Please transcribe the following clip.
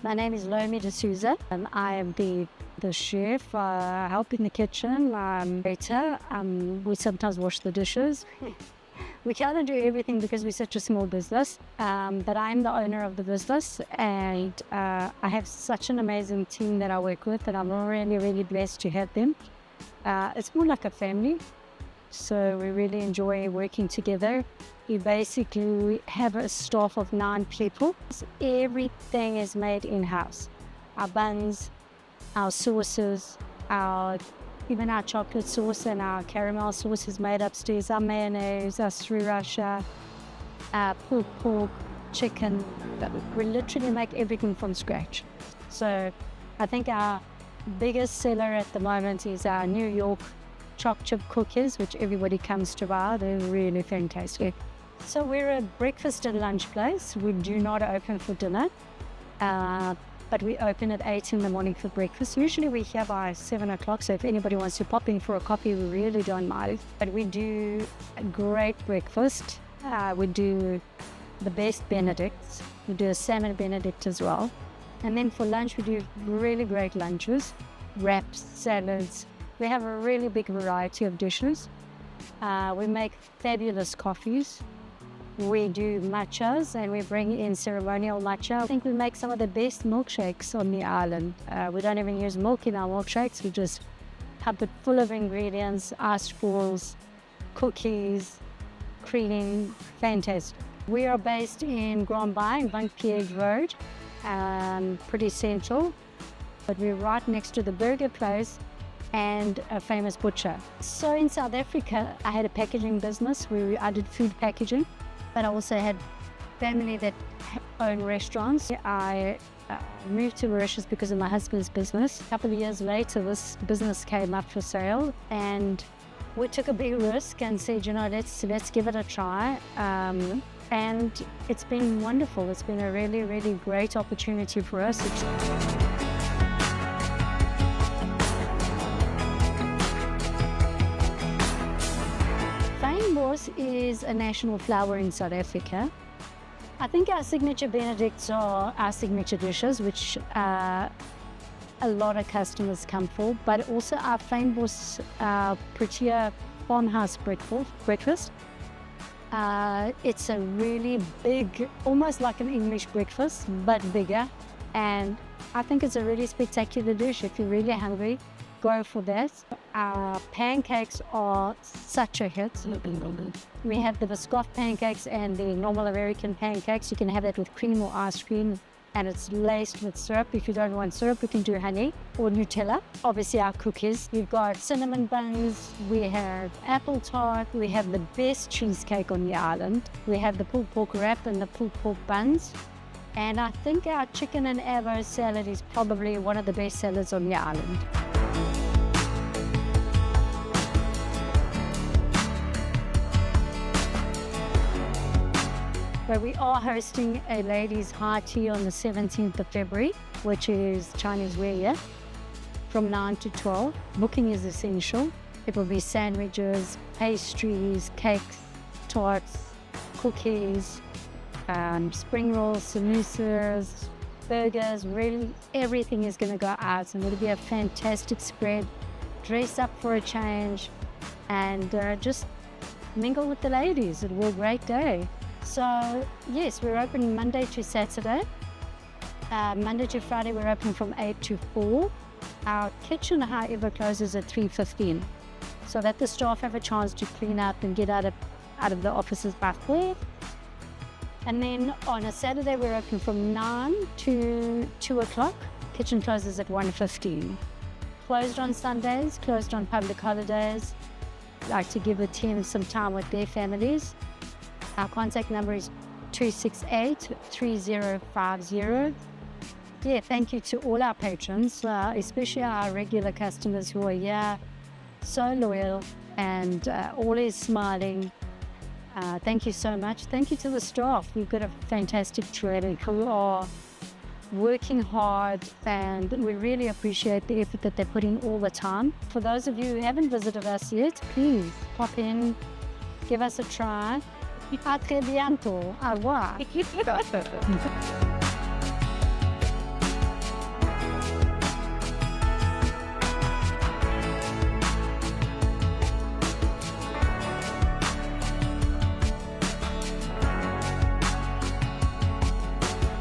My name is Lomé de Sousa. I am the chef, help in the kitchen, waiter. We sometimes wash the dishes. We cannot do everything because we're such a small business, but I'm the owner of the business, and I have such an amazing team that I work with, and I'm really, really blessed to have them. It's more like a family, so we really enjoy working together. We basically have a staff of 9 people. Everything is made in-house. Our buns, our sauces, even our chocolate sauce and our caramel sauce is made upstairs, our mayonnaise, our sriracha, pulled pork, chicken. We literally make everything from scratch. So I think our biggest seller at the moment is our New York choc chip cookies, which everybody comes to buy. They're really fantastic. So we're a breakfast and lunch place. We do not open for dinner, but we open at 8 in the morning for breakfast. Usually we're here by 7 o'clock, so if anybody wants to pop in for a coffee, we really don't mind. But we do a great breakfast. We do the best Benedicts. We do a salmon Benedict as well. And then for lunch, we do really great lunches, wraps, salads. We have a really big variety of dishes. We make fabulous coffees. We do matchas, and we bring in ceremonial matcha. I think we make some of the best milkshakes on the island. We don't even use milk in our milkshakes. We just pump it full of ingredients, ice balls, cookies, cream, fantastic. We are based in Grand Baie, Vingt Pieds Road, pretty central, but we're right next to the burger place and a famous butcher. So in South Africa, I had a packaging business where I did food packaging, but I also had family that own restaurants. I moved to Mauritius because of my husband's business. A couple of years later, this business came up for sale, and we took a big risk and said, let's give it a try. And it's been wonderful. It's been a really, really great opportunity for us. Fynbos is a national flower in South Africa. I think our signature Benedicts are our signature dishes, which a lot of customers come for, but also our Fynbos prettier farmhouse breakfast. It's a really big, almost like an English breakfast, but bigger. And I think it's a really spectacular dish. If you're really hungry, go for that. Our pancakes are such a hit. We have the biscoff pancakes and the normal American pancakes. You can have that with cream or ice cream, and it's laced with syrup. If you don't want syrup, you can do honey or Nutella. Obviously our cookies. We've got cinnamon buns, we have apple tart, we have the best cheesecake on the island. We have the pulled pork wrap and the pulled pork buns. And I think our chicken and avo salad is probably one of the best salads on the island. But we are hosting a ladies' high tea on the 17th of February, which is Chinese New Year, from 9 to 12. Booking is essential. It will be sandwiches, pastries, cakes, tarts, cookies, spring rolls, samosas, burgers. Really, everything is going to go out, and it'll be a fantastic spread. Dress up for a change, and just mingle with the ladies. It will be a great day. So yes, we're open Monday to Saturday. Monday to Friday we're open from 8 to 4. Our kitchen, however, closes at 3:15, so that the staff have a chance to clean up and get out of the offices by 4. And then on a Saturday we're open from 9 to 2 o'clock. Kitchen closes at 1:15. Closed on Sundays, closed on public holidays. Like to give the team some time with their families. Our contact number is 268-3050. Yeah, thank you to all our patrons, especially our regular customers who are here, so loyal and always smiling. Thank you so much. Thank you to the staff. We've got a fantastic team who are working hard, and we really appreciate the effort that they put in all the time. For those of you who haven't visited us yet, please pop in, give us a try. À très bientôt. Au revoir.